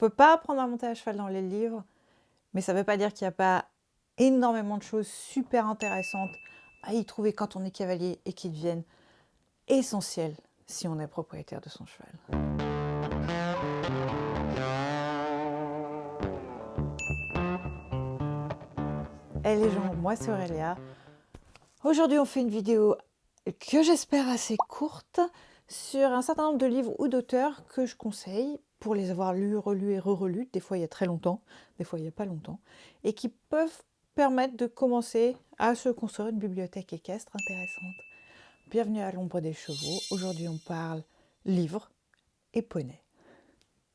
peut pas apprendre à monter à cheval dans les livres, mais ça veut pas dire qu'il n'y a pas énormément de choses super intéressantes à y trouver quand on est cavalier et qui deviennent essentielles si on est propriétaire de son cheval. Hey les gens, moi c'est Aurélia. Aujourd'hui on fait une vidéo que j'espère assez courte sur un certain nombre de livres ou d'auteurs que je conseille pour les avoir lus, relus et re-relus, des fois il y a très longtemps, des fois il n'y a pas longtemps, et qui peuvent permettre de commencer à se construire une bibliothèque équestre intéressante. Bienvenue à l'ombre des chevaux. Aujourd'hui on parle livres et poney.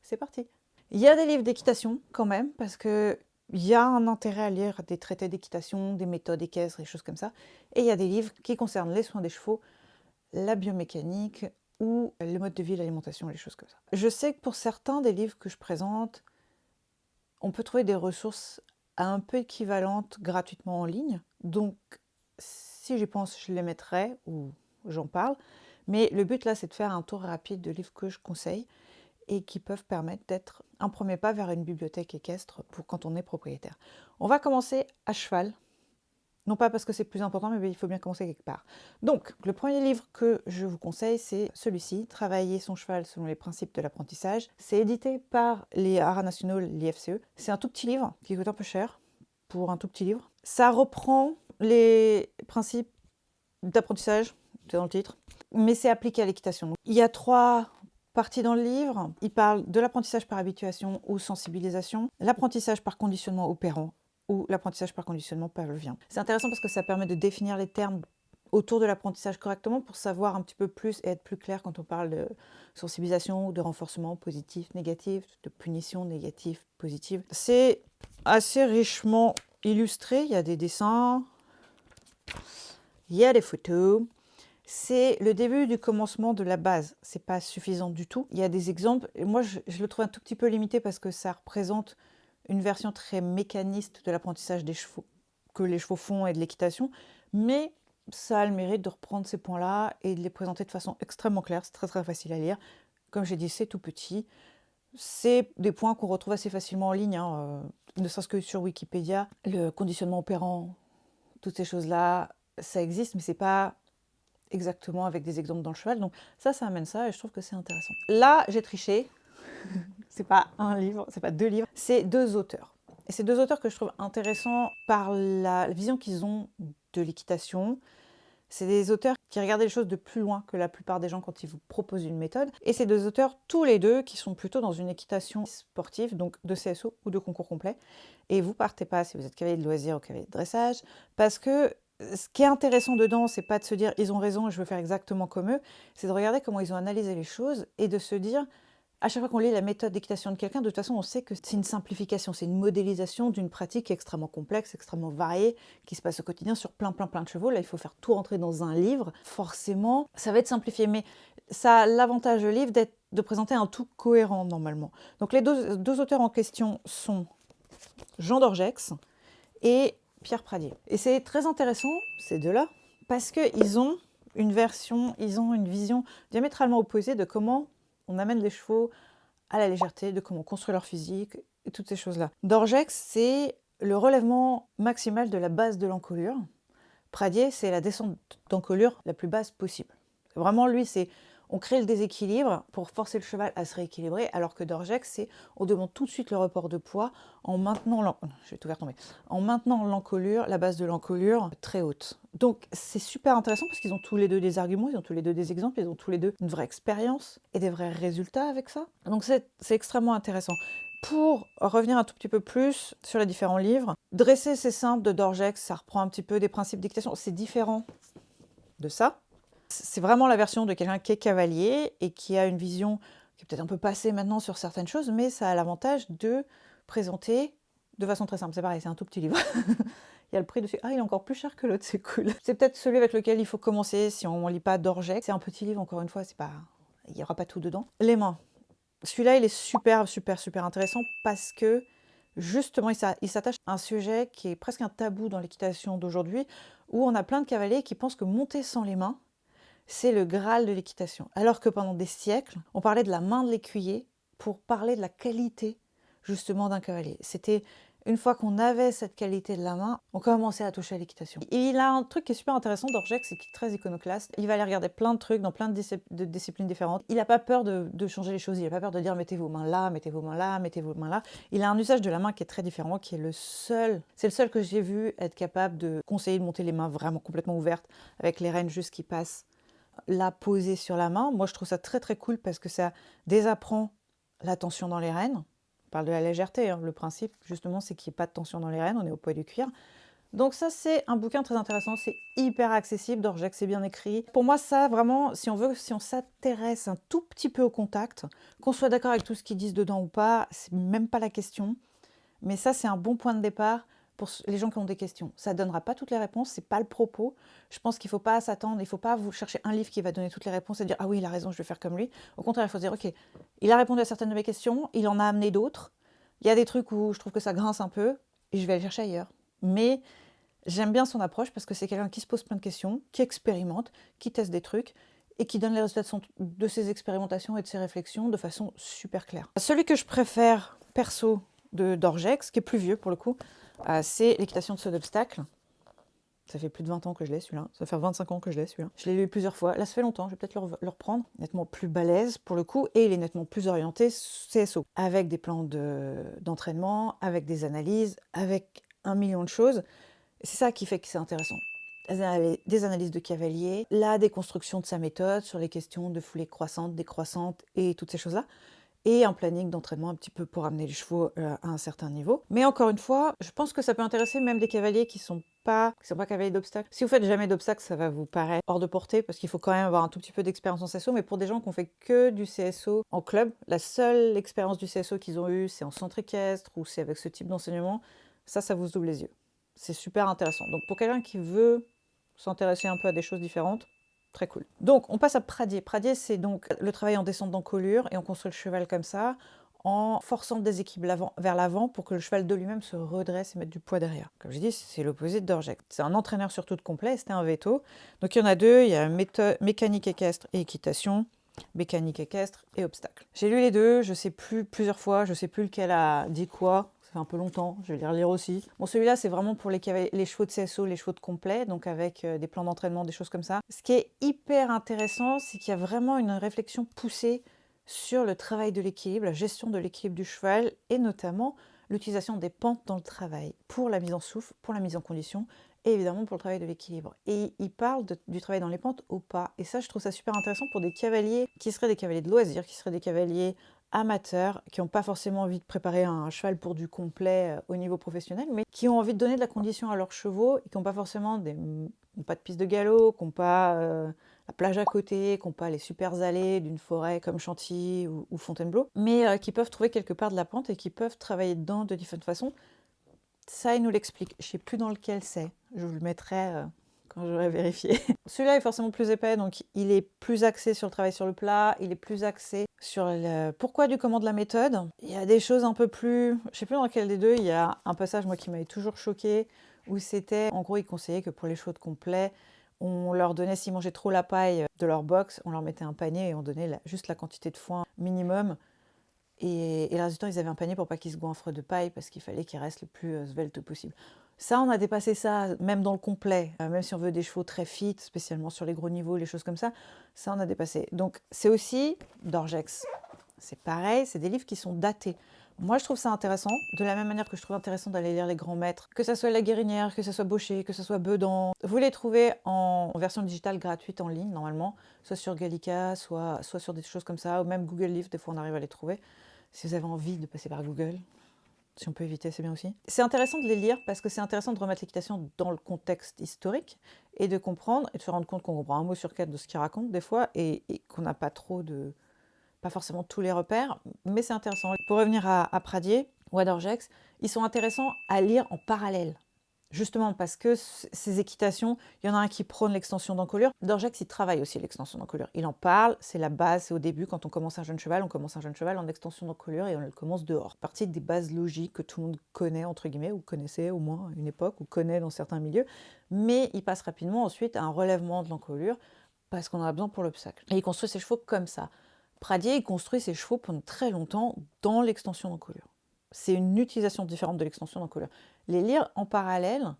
C'est parti. Il y a des livres d'équitation quand même, parce que il y a un intérêt à lire des traités d'équitation, des méthodes équestres, des choses comme ça. Et il y a des livres qui concernent les soins des chevaux, la biomécanique ou le mode de vie, l'alimentation, les choses comme ça. Je sais que pour certains des livres que je présente, on peut trouver des ressources un peu équivalentes gratuitement en ligne. Donc, si j'y pense, je les mettrai ou j'en parle. Mais le but là, c'est de faire un tour rapide de livres que je conseille et qui peuvent permettre d'être un premier pas vers une bibliothèque équestre pour quand on est propriétaire. On va commencer à cheval. Non pas parce que c'est plus important, mais il faut bien commencer quelque part. Donc, le premier livre que je vous conseille, c'est celui-ci, Travailler son cheval selon les principes de l'apprentissage. C'est édité par les haras nationaux, l'IFCE. C'est un tout petit livre qui coûte un peu cher pour un tout petit livre. Ça reprend les principes d'apprentissage, c'est dans le titre, mais c'est appliqué à l'équitation. Il y a 3 parties dans le livre. Il parle de l'apprentissage par habituation ou sensibilisation, l'apprentissage par conditionnement opérant ou l'apprentissage par conditionnement pavlovien. C'est intéressant parce que ça permet de définir les termes autour de l'apprentissage correctement pour savoir un petit peu plus et être plus clair quand on parle de sensibilisation ou de renforcement positif, négatif, de punition négative, positive. C'est assez richement illustré, il y a des dessins, il y a des photos. C'est le début du commencement de la base. C'est pas suffisant du tout. Il y a des exemples. Et moi, je le trouve un tout petit peu limité parce que ça représente une version très mécaniste de l'apprentissage des chevaux, que les chevaux font et de l'équitation. Mais ça a le mérite de reprendre ces points-là et de les présenter de façon extrêmement claire. C'est très très facile à lire. Comme j'ai dit, c'est tout petit. C'est des points qu'on retrouve assez facilement en ligne, hein, ne serait-ce que sur Wikipédia. Le conditionnement opérant, toutes ces choses-là, ça existe, mais c'est pas exactement avec des exemples dans le cheval. Donc ça amène ça et je trouve que c'est intéressant. Là, j'ai triché. C'est pas un livre, c'est pas 2 livres, c'est 2 auteurs. Et c'est 2 auteurs que je trouve intéressants par la vision qu'ils ont de l'équitation. C'est des auteurs qui regardent les choses de plus loin que la plupart des gens quand ils vous proposent une méthode. Et c'est 2 auteurs, tous les 2, qui sont plutôt dans une équitation sportive, donc de CSO ou de concours complet. Et vous partez pas, si vous êtes cavalier de loisir ou cavalier de dressage, parce que ce qui est intéressant dedans, c'est pas de se dire ils ont raison et je veux faire exactement comme eux, c'est de regarder comment ils ont analysé les choses et de se dire, à chaque fois qu'on lit la méthode d'équitation de quelqu'un, de toute façon, on sait que c'est une simplification, c'est une modélisation d'une pratique extrêmement complexe, extrêmement variée, qui se passe au quotidien sur plein de chevaux. Là, il faut faire tout rentrer dans un livre. Forcément, ça va être simplifié, mais ça a l'avantage, le livre, de présenter un tout cohérent, normalement. Donc, les deux auteurs en question sont Jean Dorgex et Pierre Pradier. Et c'est très intéressant, ces deux-là, parce qu'ils ont une vision diamétralement opposée de comment on amène les chevaux à la légèreté, de comment construire leur physique, et toutes ces choses-là. Dorgex, c'est le relèvement maximal de la base de l'encolure. Pradier, c'est la descente d'encolure la plus basse possible. Vraiment, lui, c'est on crée le déséquilibre pour forcer le cheval à se rééquilibrer, alors que Dorgex, c'est on demande tout de suite le report de poids en maintenant l'encolure, la base de l'encolure très haute. Donc c'est super intéressant parce qu'ils ont tous les 2 des arguments, ils ont tous les 2 des exemples, ils ont tous les 2 une vraie expérience et des vrais résultats avec ça. Donc c'est extrêmement intéressant. Pour revenir un tout petit peu plus sur les différents livres, Dresser c'est simple de Dorgex, ça reprend un petit peu des principes d'équitation, c'est différent de ça. C'est vraiment la version de quelqu'un qui est cavalier et qui a une vision qui est peut-être un peu passée maintenant sur certaines choses, mais ça a l'avantage de présenter de façon très simple. C'est pareil, c'est un tout petit livre. Il y a le prix dessus. Ah, il est encore plus cher que l'autre, c'est cool. C'est peut-être celui avec lequel il faut commencer si on ne lit pas Dorgex. C'est un petit livre, encore une fois, c'est pas... il n'y aura pas tout dedans. Les mains. Celui-là, il est super intéressant parce que justement, il s'attache à un sujet qui est presque un tabou dans l'équitation d'aujourd'hui, où on a plein de cavaliers qui pensent que monter sans les mains, c'est le Graal de l'équitation. Alors que pendant des siècles, on parlait de la main de l'écuyer pour parler de la qualité justement d'un cavalier. C'était une fois qu'on avait cette qualité de la main, on commençait à toucher à l'équitation. Et il a un truc qui est super intéressant d'Orgex, c'est qu'il est très iconoclaste. Il va aller regarder plein de trucs dans plein de disciplines différentes. Il n'a pas peur de changer les choses, il n'a pas peur de dire mettez vos mains là, mettez vos mains là, mettez vos mains là. Il a un usage de la main qui est très différent, qui est c'est le seul que j'ai vu être capable de conseiller de monter les mains vraiment complètement ouvertes, avec les rênes juste qui passent la posée sur la main. Moi je trouve ça très très cool parce que ça désapprend la tension dans les rênes. On parle de la légèreté, hein. Le principe justement c'est qu'il n'y ait pas de tension dans les rênes, on est au poids du cuir. Donc ça c'est un bouquin très intéressant, c'est hyper accessible, d'Orgex, c'est bien écrit. Pour moi ça vraiment, si on s'intéresse un tout petit peu au contact, qu'on soit d'accord avec tout ce qu'ils disent dedans ou pas, c'est même pas la question. Mais ça c'est un bon point de départ pour les gens qui ont des questions. Ça ne donnera pas toutes les réponses, c'est pas le propos. Je pense qu'il ne faut pas s'attendre, il ne faut pas vous chercher un livre qui va donner toutes les réponses et dire « Ah oui, il a raison, je vais faire comme lui ». Au contraire, il faut se dire « Ok, il a répondu à certaines de mes questions, il en a amené d'autres. Il y a des trucs où je trouve que ça grince un peu et je vais aller chercher ailleurs. » Mais j'aime bien son approche parce que c'est quelqu'un qui se pose plein de questions, qui expérimente, qui teste des trucs et qui donne les résultats de ses expérimentations et de ses réflexions de façon super claire. Celui que je préfère, perso, d'Orgex, qui est plus vieux pour le coup, c'est l'équitation de saut d'obstacle. Ça fait plus de 20 ans que je l'ai celui-là, ça fait 25 ans que je l'ai celui-là. Je l'ai lu plusieurs fois, là ça fait longtemps, je vais peut-être le reprendre. Nettement plus balèze pour le coup, et il est nettement plus orienté CSO, avec des plans d'entraînement, avec des analyses, avec un million de choses. C'est ça qui fait que c'est intéressant. Des analyses de cavalier, la déconstruction de sa méthode sur les questions de foulée croissante, décroissante et toutes ces choses-là, et un planning d'entraînement un petit peu pour amener les chevaux à un certain niveau. Mais encore une fois, je pense que ça peut intéresser même des cavaliers qui sont pas cavaliers d'obstacles. Si vous faites jamais d'obstacles, ça va vous paraître hors de portée parce qu'il faut quand même avoir un tout petit peu d'expérience en CSO. Mais pour des gens qui ont fait que du CSO en club, la seule expérience du CSO qu'ils ont eue, c'est en centre équestre ou c'est avec ce type d'enseignement, ça vous ouvre les yeux. C'est super intéressant. Donc pour quelqu'un qui veut s'intéresser un peu à des choses différentes, très cool. Donc, on passe à Pradier. Pradier, c'est donc le travail en descente d'encolure et on construit le cheval comme ça, en forçant le déséquilibre vers l'avant pour que le cheval de lui-même se redresse et mette du poids derrière. Comme je dis, c'est l'opposé de Dorjek. C'est un entraîneur surtout de complet, c'était un veto. Donc, il y en a deux, il y a mécanique équestre et équitation, mécanique équestre et obstacle. J'ai lu les deux, je sais plus, plusieurs fois, je sais plus lequel a dit quoi. Ça fait un peu longtemps, je vais les relire aussi. Bon, celui-là, c'est vraiment pour les chevaux de CSO, les chevaux de complet, donc avec des plans d'entraînement, des choses comme ça. Ce qui est hyper intéressant, c'est qu'il y a vraiment une réflexion poussée sur le travail de l'équilibre, la gestion de l'équilibre du cheval, et notamment l'utilisation des pentes dans le travail, pour la mise en souffle, pour la mise en condition, et évidemment pour le travail de l'équilibre. Et il parle du travail dans les pentes au pas. Et ça, je trouve ça super intéressant pour des cavaliers qui seraient des cavaliers de loisirs, qui seraient des cavaliers amateurs, qui n'ont pas forcément envie de préparer un cheval pour du complet au niveau professionnel, mais qui ont envie de donner de la condition à leurs chevaux et qui n'ont pas forcément pas de piste de galop, qui n'ont pas la plage à côté, qui n'ont pas les super allées d'une forêt comme Chantilly ou Fontainebleau, mais qui peuvent trouver quelque part de la pente et qui peuvent travailler dedans de différentes façons. Ça, il nous l'explique. Je ne sais plus dans lequel c'est. Je vous le mettrai quand j'aurai vérifié. Celui-là est forcément plus épais, donc il est plus axé sur le travail sur le plat, il est plus axé sur le pourquoi du comment de la méthode. Il y a des choses un peu plus... Je ne sais plus dans lequel des deux, il y a un passage, moi, qui m'avait toujours choqué, où c'était, en gros, il conseillait que pour les chevaux de complet, on leur donnait, s'ils mangeaient trop la paille de leur box, on leur mettait un panier et on donnait juste la quantité de foin minimum. Et le reste du temps, ils avaient un panier pour pas qu'ils se goinfrent de paille parce qu'il fallait qu'ils restent le plus svelte possible. Ça, on a dépassé ça, même dans le complet. Même si on veut des chevaux très fit, spécialement sur les gros niveaux, les choses comme ça, ça, on a dépassé. Donc, c'est aussi d'Orgex. C'est pareil, c'est des livres qui sont datés. Moi, je trouve ça intéressant, de la même manière que je trouve intéressant d'aller lire les grands maîtres, que ça soit La Guérinière, que ça soit Baucher, que ça soit Bedan. Vous les trouvez en version digitale gratuite en ligne, normalement, soit sur Gallica, soit sur des choses comme ça, ou même Google Livres, des fois on arrive à les trouver. Si vous avez envie de passer par Google, si on peut éviter, c'est bien aussi. C'est intéressant de les lire parce que c'est intéressant de remettre l'équitation dans le contexte historique et de comprendre et de se rendre compte qu'on comprend un mot sur quatre de ce qu'ils racontent des fois et qu'on n'a pas pas forcément tous les repères, mais c'est intéressant. Pour revenir à Pradier ou à Dorgex, ils sont intéressants à lire en parallèle. Justement parce que ces équitations, il y en a un qui prône l'extension d'encolure. Dorgex, il travaille aussi l'extension d'encolure. Il en parle, c'est la base, c'est au début, quand on commence un jeune cheval, on commence un jeune cheval en extension d'encolure et on le commence dehors. Partie des bases logiques que tout le monde connaît, entre guillemets, ou connaissait au moins à une époque, ou connaît dans certains milieux, mais il passe rapidement ensuite à un relèvement de l'encolure parce qu'on en a besoin pour l'obstacle. Et il construit ses chevaux comme ça. Pradier, il construit ses chevaux pendant très longtemps dans l'extension d'encolure. c'est une utilisation différente de l'extension d'encolure. Les lire en parallèle,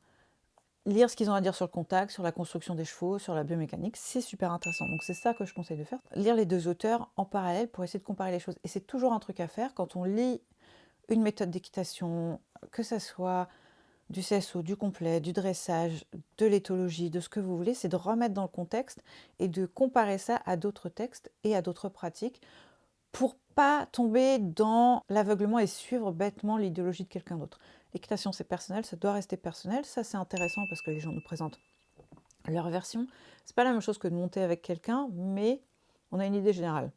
lire ce qu'ils ont à dire sur le contact, sur la construction des chevaux, sur la biomécanique, c'est super intéressant. Donc c'est ça que je conseille de faire. Lire les deux auteurs en parallèle pour essayer de comparer les choses. Et c'est toujours un truc à faire quand on lit une méthode d'équitation, que ça soit du CSO, du complet, du dressage, de l'éthologie, de ce que vous voulez, c'est de remettre dans le contexte et de comparer ça à d'autres textes et à d'autres pratiques pour pas tomber dans l'aveuglement et suivre bêtement l'idéologie de quelqu'un d'autre. L'équitation, c'est personnel, ça doit rester personnel. Ça, c'est intéressant parce que les gens nous présentent leur version. C'est pas la même chose que de monter avec quelqu'un, mais on a une idée générale.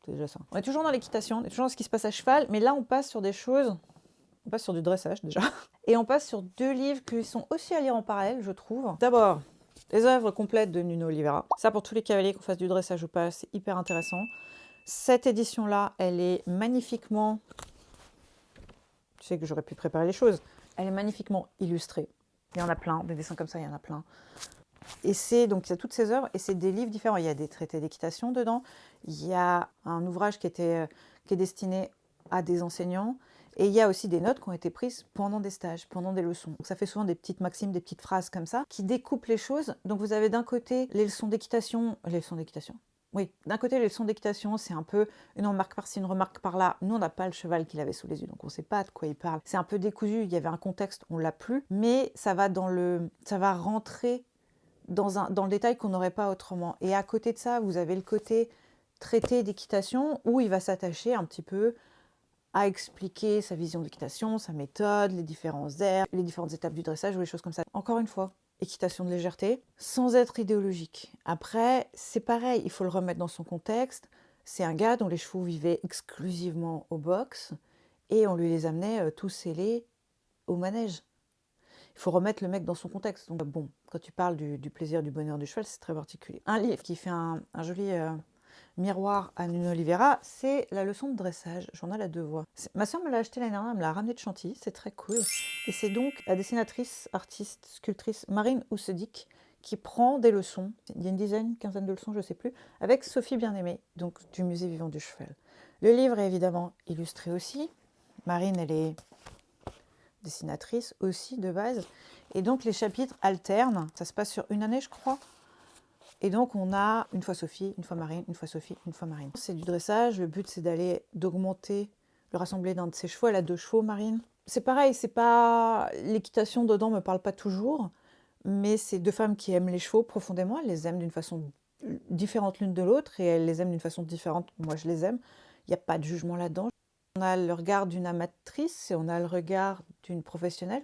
C'est déjà ça. On est toujours dans l'équitation, on est toujours dans ce qui se passe à cheval, mais là, on passe sur des choses. On passe sur du dressage déjà. Et on passe sur deux livres qui sont aussi à lire en parallèle, je trouve. D'abord, les œuvres complètes de Nuno Oliveira. Ça, pour tous les cavaliers qu'on fasse du dressage ou pas, c'est hyper intéressant. Cette édition-là, elle est magnifiquement... Tu sais que j'aurais pu préparer les choses. Elle est magnifiquement illustrée. Il y en a plein, des dessins comme ça, il y en a plein. Et c'est donc, il y a toutes ces œuvres, et c'est des livres différents. Il y a des traités d'équitation dedans. Il y a un ouvrage qui est destiné à des enseignants. Et il y a aussi des notes qui ont été prises pendant des stages, pendant des leçons. Donc ça fait souvent des petites maximes, des petites phrases comme ça, qui découpent les choses. Donc vous avez d'un côté les leçons d'équitation. Oui, d'un côté, les leçons d'équitation, c'est un peu une remarque par-ci, une remarque par-là. Nous, on n'a pas le cheval qu'il avait sous les yeux, donc on ne sait pas de quoi il parle. C'est un peu décousu, il y avait un contexte, on l'a plus, mais ça va rentrer dans le détail qu'on n'aurait pas autrement. Et à côté de ça, vous avez le côté traité d'équitation, où il va s'attacher un petit peu à expliquer sa vision d'équitation, sa méthode, les différents airs, les différentes étapes du dressage ou les choses comme ça. Encore une fois, équitation de légèreté, sans être idéologique. Après, c'est pareil, il faut le remettre dans son contexte. C'est un gars dont les chevaux vivaient exclusivement au box et on lui les amenait tous scellés au manège. Il faut remettre le mec dans son contexte. Donc bon, quand tu parles du plaisir, du bonheur du cheval, c'est très particulier. Un livre qui fait un joli miroir à Nuno Oliveira, c'est la leçon de dressage, journal à deux voix. Ma soeur me l'a acheté l'année dernière, elle me l'a ramené de Chantilly, c'est très cool. Et c'est donc la dessinatrice, artiste, sculptrice Marine Oussedic qui prend des leçons, il y a une quinzaine de leçons, je ne sais plus, avec Sophie Bien-Aimée, donc du Musée Vivant du Cheval. Le livre est évidemment illustré aussi. Marine, elle est dessinatrice aussi de base. Et donc les chapitres alternent, ça se passe sur une année je crois. Et donc on a une fois Sophie, une fois Marine, une fois Sophie, une fois Marine. C'est du dressage, le but c'est d'augmenter le rassemblé d'un de ses chevaux. Elle a 2 chevaux, Marine. C'est pareil, c'est pas... L'équitation dedans me parle pas toujours, mais c'est 2 femmes qui aiment les chevaux profondément, elles les aiment d'une façon différente l'une de l'autre, et elles les aiment d'une façon différente, moi je les aime. Il n'y a pas de jugement là-dedans. On a le regard d'une amatrice et on a le regard d'une professionnelle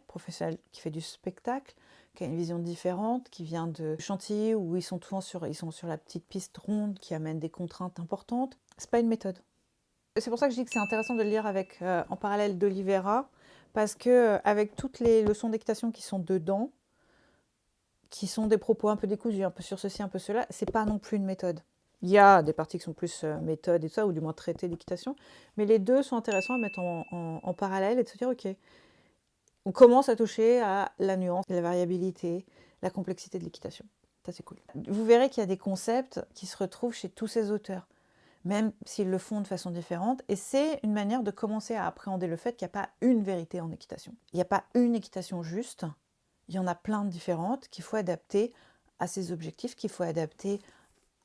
qui fait du spectacle, qui a une vision différente, qui vient de Chantilly où ils sont sur la petite piste ronde qui amène des contraintes importantes. C'est pas une méthode. C'est pour ça que je dis que c'est intéressant de le lire avec, en parallèle d'Oliveira, parce que avec toutes les leçons d'équitation qui sont dedans, qui sont des propos un peu décousus, un peu sur ceci, un peu cela, c'est pas non plus une méthode. Il y a des parties qui sont plus méthode et tout ça, ou du moins traité d'équitation, mais les deux sont intéressants à mettre en parallèle et de se dire, ok, on commence à toucher à la nuance, la variabilité, la complexité de l'équitation. Ça, c'est cool. Vous verrez qu'il y a des concepts qui se retrouvent chez tous ces auteurs, même s'ils le font de façon différente, et c'est une manière de commencer à appréhender le fait qu'il n'y a pas une vérité en équitation. Il n'y a pas une équitation juste, il y en a plein de différentes qu'il faut adapter à ses objectifs, qu'il faut adapter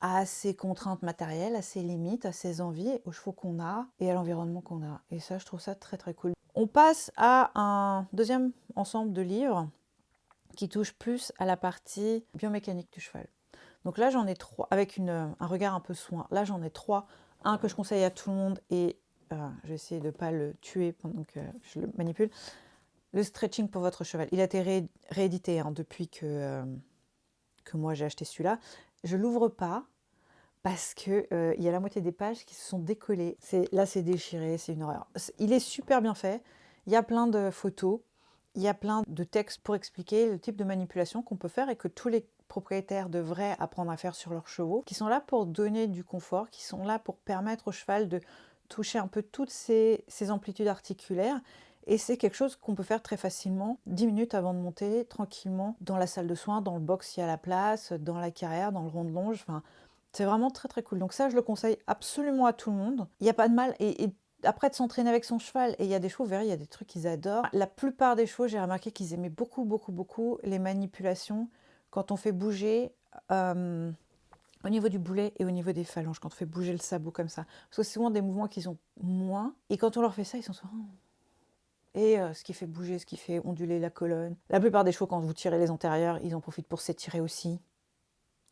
à ses contraintes matérielles, à ses limites, à ses envies, aux chevaux qu'on a et à l'environnement qu'on a. Et ça, je trouve ça très très cool. On passe à un deuxième ensemble de livres qui touche plus à la partie biomécanique du cheval. Donc là, j'en ai 3, avec un regard un peu soin. Là, j'en ai 3. Un que je conseille à tout le monde et je vais essayer de ne pas le tuer pendant que je le manipule. Le stretching pour votre cheval. Il a été réédité depuis que moi j'ai acheté celui-là. Je ne l'ouvre pas parce qu'il y a la moitié des pages qui se sont décollées. Là, c'est déchiré, c'est une horreur. Il est super bien fait. Il y a plein de photos, il y a plein de textes pour expliquer le type de manipulation qu'on peut faire et que tous les propriétaires devraient apprendre à faire sur leurs chevaux, qui sont là pour donner du confort, qui sont là pour permettre au cheval de toucher un peu toutes ces amplitudes articulaires. Et c'est quelque chose qu'on peut faire très facilement, 10 minutes avant de monter, tranquillement, dans la salle de soins, dans le box s'il y a la place, dans la carrière, dans le rond de longe. Enfin, c'est vraiment très très cool. Donc ça, je le conseille absolument à tout le monde. Il n'y a pas de mal. Et après de s'entraîner avec son cheval. Et il y a des chevaux, vous verrez, il y a des trucs qu'ils adorent. La plupart des chevaux, j'ai remarqué qu'ils aimaient beaucoup, beaucoup, beaucoup les manipulations quand on fait bouger au niveau du boulet et au niveau des phalanges, quand on fait bouger le sabot comme ça. Parce que c'est souvent des mouvements qu'ils ont moins. Et quand on leur fait ça, ils sont souvent... Et ce qui fait bouger, ce qui fait onduler la colonne. La plupart des chevaux, quand vous tirez les antérieurs, ils en profitent pour s'étirer aussi,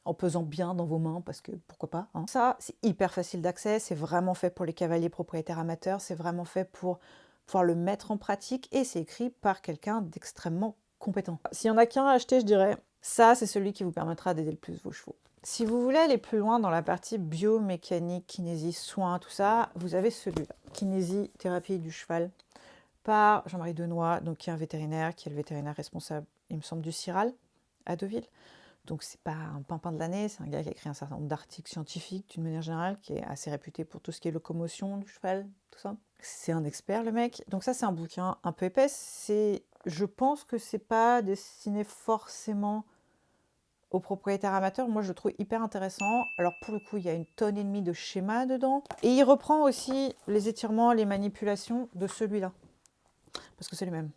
en pesant bien dans vos mains, parce que pourquoi pas, hein. Ça, c'est hyper facile d'accès, c'est vraiment fait pour les cavaliers propriétaires amateurs, c'est vraiment fait pour pouvoir le mettre en pratique, et c'est écrit par quelqu'un d'extrêmement compétent. S'il y en a qu'un à acheter, je dirais, ça, c'est celui qui vous permettra d'aider le plus vos chevaux. Si vous voulez aller plus loin dans la partie biomécanique, kinésie, soins, tout ça, vous avez celui-là, Kinésie, thérapie du cheval, par Jean-Marie Denoy, donc qui est un vétérinaire, qui est le vétérinaire responsable, il me semble, du CIRAL à Deauville. Donc c'est pas un pimpin de l'année, c'est un gars qui a écrit un certain nombre d'articles scientifiques d'une manière générale, qui est assez réputé pour tout ce qui est locomotion du cheval, tout ça. C'est un expert le mec. Donc ça c'est un bouquin un peu épais. Je pense que c'est pas destiné forcément aux propriétaires amateurs. Moi je le trouve hyper intéressant. Alors pour le coup il y a 1,5 tonne de schémas dedans. Et il reprend aussi les étirements, les manipulations de celui-là. Parce que c'est les mêmes.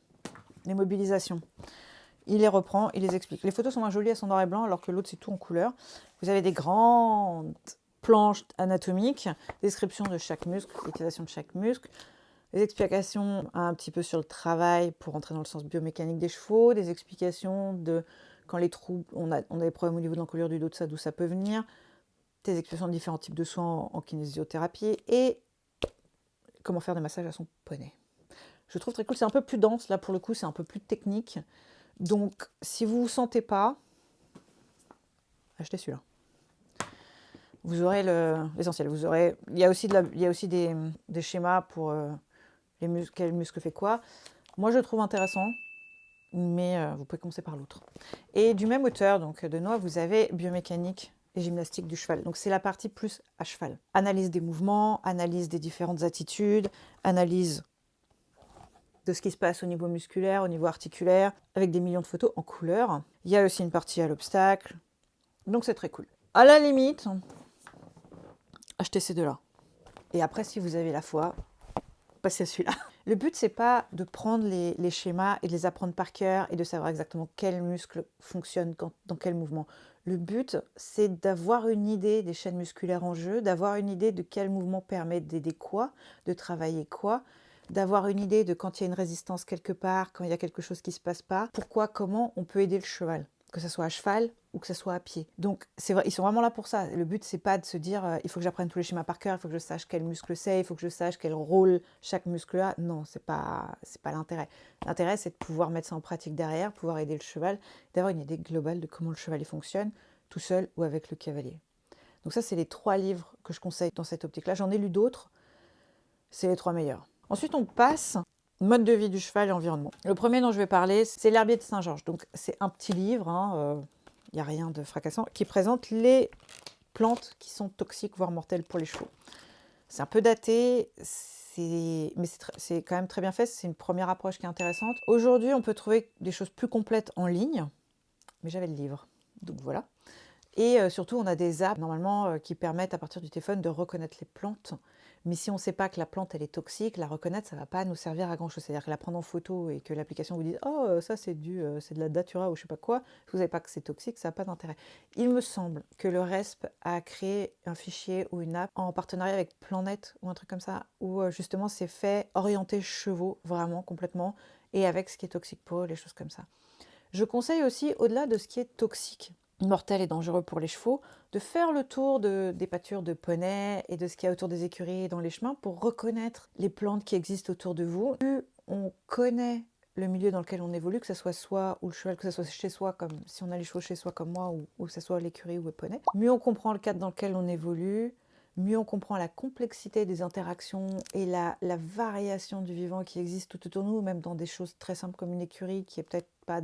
Les mobilisations. Il les reprend, il les explique. Les photos sont moins jolies, elles sont noir et blanc, alors que l'autre, c'est tout en couleur. Vous avez des grandes planches anatomiques, description de chaque muscle, l'utilisation de chaque muscle, des explications un petit peu sur le travail pour entrer dans le sens biomécanique des chevaux, des explications de quand les troubles, on a des problèmes au niveau de l'encolure du dos, de ça, d'où ça peut venir, des explications de différents types de soins en kinésiothérapie et comment faire des massages à son poney. Je trouve très cool, c'est un peu plus dense, là pour le coup, c'est un peu plus technique. Donc, si vous ne vous sentez pas, achetez celui-là. Vous aurez l'essentiel. Il y a aussi des schémas pour les muscles, quel muscle fait quoi. Moi, je le trouve intéressant, mais vous pouvez commencer par l'autre. Et du même auteur, donc de Noix, vous avez biomécanique et gymnastique du cheval. Donc, c'est la partie plus à cheval. Analyse des mouvements, analyse des différentes attitudes, analyse de ce qui se passe au niveau musculaire, au niveau articulaire, avec des millions de photos en couleur. Il y a aussi une partie à l'obstacle, donc c'est très cool. À la limite, achetez ces deux-là. Et après, si vous avez la foi, passez à celui-là. Le but, c'est pas de prendre les schémas et de les apprendre par cœur et de savoir exactement quel muscle fonctionne dans quel mouvement. Le but, c'est d'avoir une idée des chaînes musculaires en jeu, d'avoir une idée de quel mouvement permet d'aider quoi, de travailler quoi, d'avoir une idée de quand il y a une résistance quelque part, quand il y a quelque chose qui ne se passe pas, pourquoi, comment on peut aider le cheval, que ce soit à cheval ou que ce soit à pied. Donc, c'est vrai, ils sont vraiment là pour ça. Le but, c'est pas de se dire il faut que j'apprenne tous les schémas par cœur, il faut que je sache quel muscle c'est, il faut que je sache quel rôle chaque muscle a. Non, c'est pas l'intérêt. L'intérêt, c'est de pouvoir mettre ça en pratique derrière, pouvoir aider le cheval, d'avoir une idée globale de comment le cheval fonctionne, tout seul ou avec le cavalier. Donc ça, c'est les 3 livres que je conseille dans cette optique-là. J'en ai lu d'autres, c'est les 3 meilleurs. Ensuite, on passe mode de vie du cheval et environnement. Le premier dont je vais parler, c'est l'herbier de Saint-Georges. Donc, c'est un petit livre, il n'y a rien de fracassant, qui présente les plantes qui sont toxiques, voire mortelles pour les chevaux. C'est un peu daté, mais c'est quand même très bien fait. C'est une première approche qui est intéressante. Aujourd'hui, on peut trouver des choses plus complètes en ligne, mais j'avais le livre, donc voilà. Et surtout, on a des apps, normalement, qui permettent à partir du téléphone de reconnaître les plantes. Mais si on ne sait pas que la plante, elle est toxique, la reconnaître, ça ne va pas nous servir à grand-chose. C'est-à-dire que la prendre en photo et que l'application vous dise « Oh, ça, c'est de la datura ou je ne sais pas quoi », si vous ne savez pas que c'est toxique, ça n'a pas d'intérêt. Il me semble que le RESP a créé un fichier ou une app en partenariat avec Planète ou un truc comme ça, où justement, c'est fait orienter chevaux, vraiment, complètement, et avec ce qui est toxique pour eux, les choses comme ça. Je conseille aussi, au-delà de ce qui est toxique, mortel et dangereux pour les chevaux, de faire le tour des pâtures de poney et de ce qu'il y a autour des écuries et dans les chemins pour reconnaître les plantes qui existent autour de vous. Plus on connaît le milieu dans lequel on évolue, que ce soit soi ou le cheval, que ce soit chez soi, comme si on a les chevaux chez soi comme moi, ou que ce soit l'écurie ou le poney, mieux on comprend le cadre dans lequel on évolue, mieux on comprend la complexité des interactions et la variation du vivant qui existe tout autour de nous, même dans des choses très simples comme une écurie qui est peut-être pas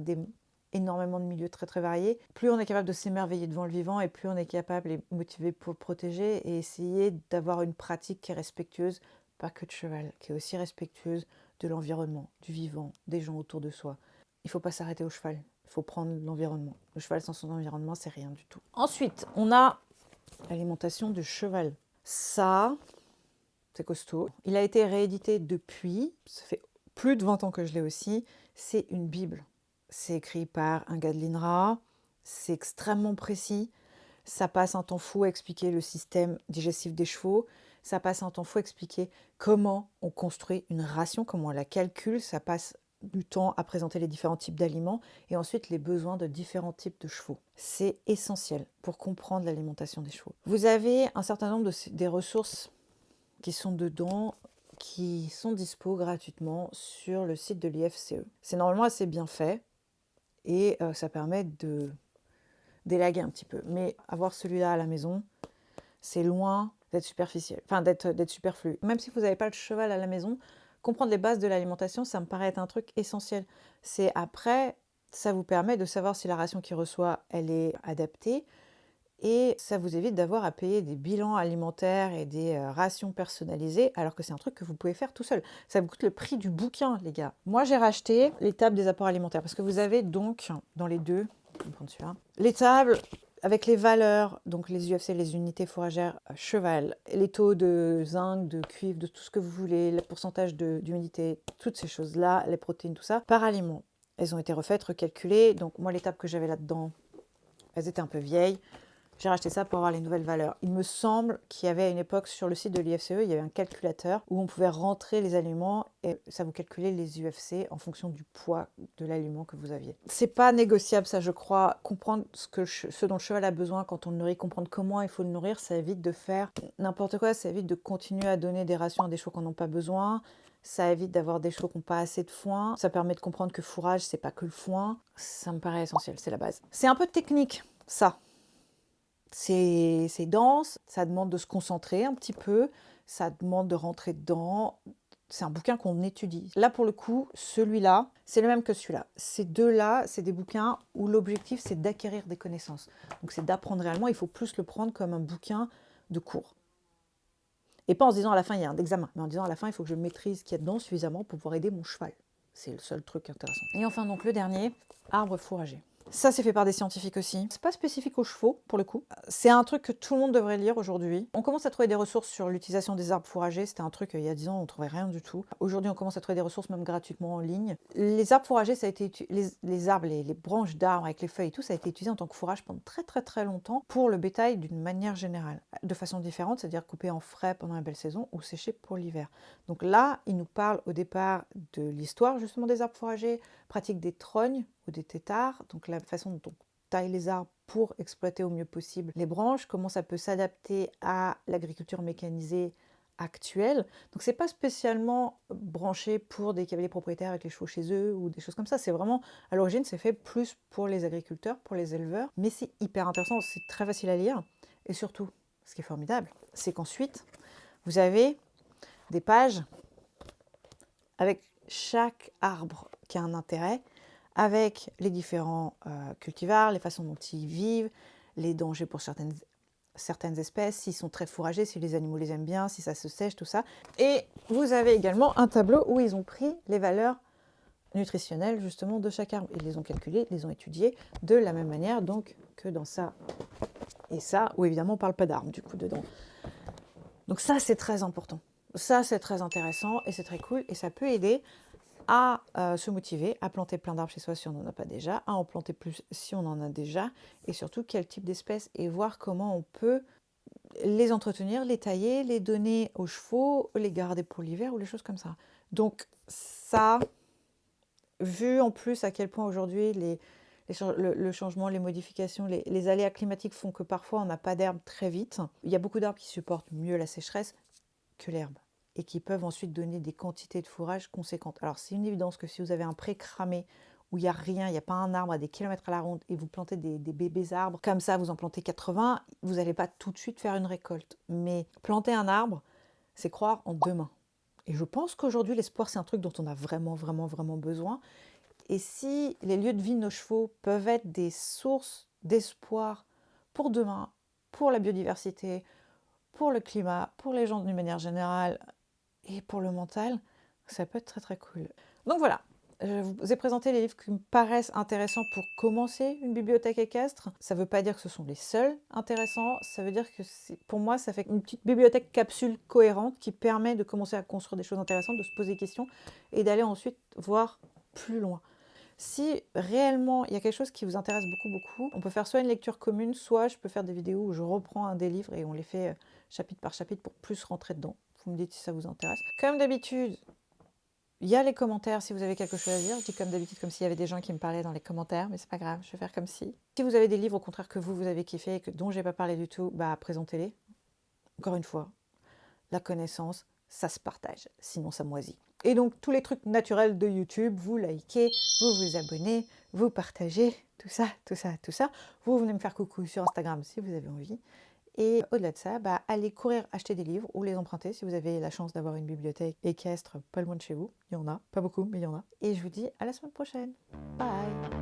énormément de milieux très très variés. Plus on est capable de s'émerveiller devant le vivant et plus on est capable et motivé pour le protéger et essayer d'avoir une pratique qui est respectueuse, pas que de cheval, qui est aussi respectueuse de l'environnement, du vivant, des gens autour de soi. Il ne faut pas s'arrêter au cheval, il faut prendre l'environnement. Le cheval sans son environnement, c'est rien du tout. Ensuite, on a l'alimentation du cheval. Ça, c'est costaud. Il a été réédité depuis, ça fait plus de 20 ans que je l'ai aussi. C'est une bible. C'est écrit par un gars de l'INRA, c'est extrêmement précis. Ça passe un temps fou à expliquer le système digestif des chevaux. Ça passe un temps fou à expliquer comment on construit une ration, comment on la calcule. Ça passe du temps à présenter les différents types d'aliments et ensuite les besoins de différents types de chevaux. C'est essentiel pour comprendre l'alimentation des chevaux. Vous avez un certain nombre des ressources qui sont dedans, qui sont dispo gratuitement sur le site de l'IFCE. C'est normalement assez bien fait et ça permet de d'élaguer un petit peu. Mais avoir celui-là à la maison, c'est loin d'être superficiel, enfin d'être superflu. Même si vous n'avez pas le cheval à la maison, comprendre les bases de l'alimentation, ça me paraît être un truc essentiel. C'est après, ça vous permet de savoir si la ration qu'il reçoit, elle est adaptée, et ça vous évite d'avoir à payer des bilans alimentaires et des rations personnalisées, alors que c'est un truc que vous pouvez faire tout seul. Ça vous coûte le prix du bouquin, les gars. Moi, j'ai racheté les tables des apports alimentaires, parce que vous avez donc, dans les deux, je vais prendre celui-là, les tables avec les valeurs, donc les UFC, les unités fourragères cheval, les taux de zinc, de cuivre, de tout ce que vous voulez, le pourcentage d'humidité, toutes ces choses-là, les protéines, tout ça, par aliment. Elles ont été refaites, recalculées. Donc moi, les tables que j'avais là-dedans, elles étaient un peu vieilles. J'ai racheté ça pour avoir les nouvelles valeurs. Il me semble qu'il y avait à une époque sur le site de l'IFCE, il y avait un calculateur où on pouvait rentrer les aliments et ça vous calculait les UFC en fonction du poids de l'aliment que vous aviez. C'est pas négociable ça, je crois. Comprendre ce dont le cheval a besoin quand on le nourrit, comprendre comment il faut le nourrir, ça évite de faire n'importe quoi, ça évite de continuer à donner des rations à des chevaux qui n'en ont pas besoin. Ça évite d'avoir des chevaux qui n'ont pas assez de foin. Ça permet de comprendre que fourrage, c'est pas que le foin. Ça me paraît essentiel, c'est la base. C'est un peu technique, ça. C'est dense, ça demande de se concentrer un petit peu, ça demande de rentrer dedans. C'est un bouquin qu'on étudie. Là, pour le coup, celui-là, c'est le même que celui-là. Ces deux-là, c'est des bouquins où l'objectif, c'est d'acquérir des connaissances. Donc, c'est d'apprendre réellement. Il faut plus le prendre comme un bouquin de cours. Et pas en se disant à la fin, il y a un examen, mais en disant à la fin, il faut que je maîtrise ce qu'il y a dedans suffisamment pour pouvoir aider mon cheval. C'est le seul truc intéressant. Et enfin, donc, le dernier, arbre fourrager. Ça, c'est fait par des scientifiques aussi. C'est pas spécifique aux chevaux, pour le coup. C'est un truc que tout le monde devrait lire aujourd'hui. On commence à trouver des ressources sur l'utilisation des arbres fourragers. C'était un truc, il y a 10 ans, on trouvait rien du tout. Aujourd'hui, on commence à trouver des ressources même gratuitement en ligne. Les arbres fourragers, ça a été les arbres, les branches d'arbres avec les feuilles et tout, ça a été utilisé en tant que fourrage pendant très très très longtemps pour le bétail d'une manière générale. De façon différente, c'est-à-dire coupé en frais pendant la belle saison ou séché pour l'hiver. Donc là, il nous parle au départ de l'histoire justement des arbres fourragers, pratique des trognes ou des têtards, donc la façon dont on taille les arbres pour exploiter au mieux possible les branches, comment ça peut s'adapter à l'agriculture mécanisée actuelle. Donc c'est pas spécialement branché pour des cavaliers propriétaires avec les chevaux chez eux ou des choses comme ça, c'est vraiment, à l'origine, c'est fait plus pour les agriculteurs, pour les éleveurs, mais c'est hyper intéressant, c'est très facile à lire, et surtout, ce qui est formidable, c'est qu'ensuite, vous avez des pages avec chaque arbre qui a un intérêt, avec les différents cultivars, les façons dont ils vivent, les dangers pour certaines espèces, s'ils sont très fourragés, si les animaux les aiment bien, si ça se sèche, tout ça. Et vous avez également un tableau où ils ont pris les valeurs nutritionnelles justement de chaque arbre. Ils les ont calculées, les ont étudiées de la même manière donc que dans ça et ça, où évidemment on ne parle pas d'arbres du coup dedans. Donc ça c'est très important. Ça c'est très intéressant et c'est très cool et ça peut aider à se motiver, à planter plein d'arbres chez soi si on n'en a pas déjà, à en planter plus si on en a déjà, et surtout quel type d'espèces, et voir comment on peut les entretenir, les tailler, les donner aux chevaux, les garder pour l'hiver ou les choses comme ça. Donc ça, vu en plus à quel point aujourd'hui le changement, les modifications, les aléas climatiques font que parfois on n'a pas d'herbe très vite, il y a beaucoup d'arbres qui supportent mieux la sécheresse que l'herbe, et qui peuvent ensuite donner des quantités de fourrage conséquentes. Alors c'est une évidence que si vous avez un pré cramé où il n'y a rien, il n'y a pas un arbre à des kilomètres à la ronde et vous plantez des bébés arbres, comme ça vous en plantez 80, vous n'allez pas tout de suite faire une récolte. Mais planter un arbre, c'est croire en demain. Et je pense qu'aujourd'hui l'espoir c'est un truc dont on a vraiment besoin. Et si les lieux de vie de nos chevaux peuvent être des sources d'espoir pour demain, pour la biodiversité, pour le climat, pour les gens d'une manière générale, et pour le mental, ça peut être très très cool. Donc voilà, Je vous ai présenté les livres qui me paraissent intéressants pour commencer une bibliothèque équestre. Ça ne veut pas dire que ce sont les seuls intéressants, ça veut dire que pour moi, ça fait une petite bibliothèque capsule cohérente qui permet de commencer à construire des choses intéressantes, de se poser des questions et d'aller ensuite voir plus loin. Si réellement il y a quelque chose qui vous intéresse beaucoup, on peut faire soit une lecture commune, soit je peux faire des vidéos où je reprends un des livres et on les fait chapitre par chapitre pour plus rentrer dedans. Vous me dites si ça vous intéresse. Comme d'habitude, il y a les commentaires si vous avez quelque chose à dire. Je dis comme d'habitude, comme s'il y avait des gens qui me parlaient dans les commentaires, mais c'est pas grave, je vais faire comme si. Si vous avez des livres au contraire que vous avez kiffé et dont j'ai pas parlé du tout, bah présentez-les. Encore une fois, la connaissance, ça se partage, sinon ça moisit. Et donc tous les trucs naturels de YouTube, vous likez, vous vous abonnez, vous partagez, tout ça. Vous venez me faire coucou sur Instagram si vous avez envie. Et au-delà de ça, bah, allez courir acheter des livres ou les emprunter si vous avez la chance d'avoir une bibliothèque équestre pas loin de chez vous. Il y en a, pas beaucoup, mais il y en a. Et je vous dis à la semaine prochaine. Bye!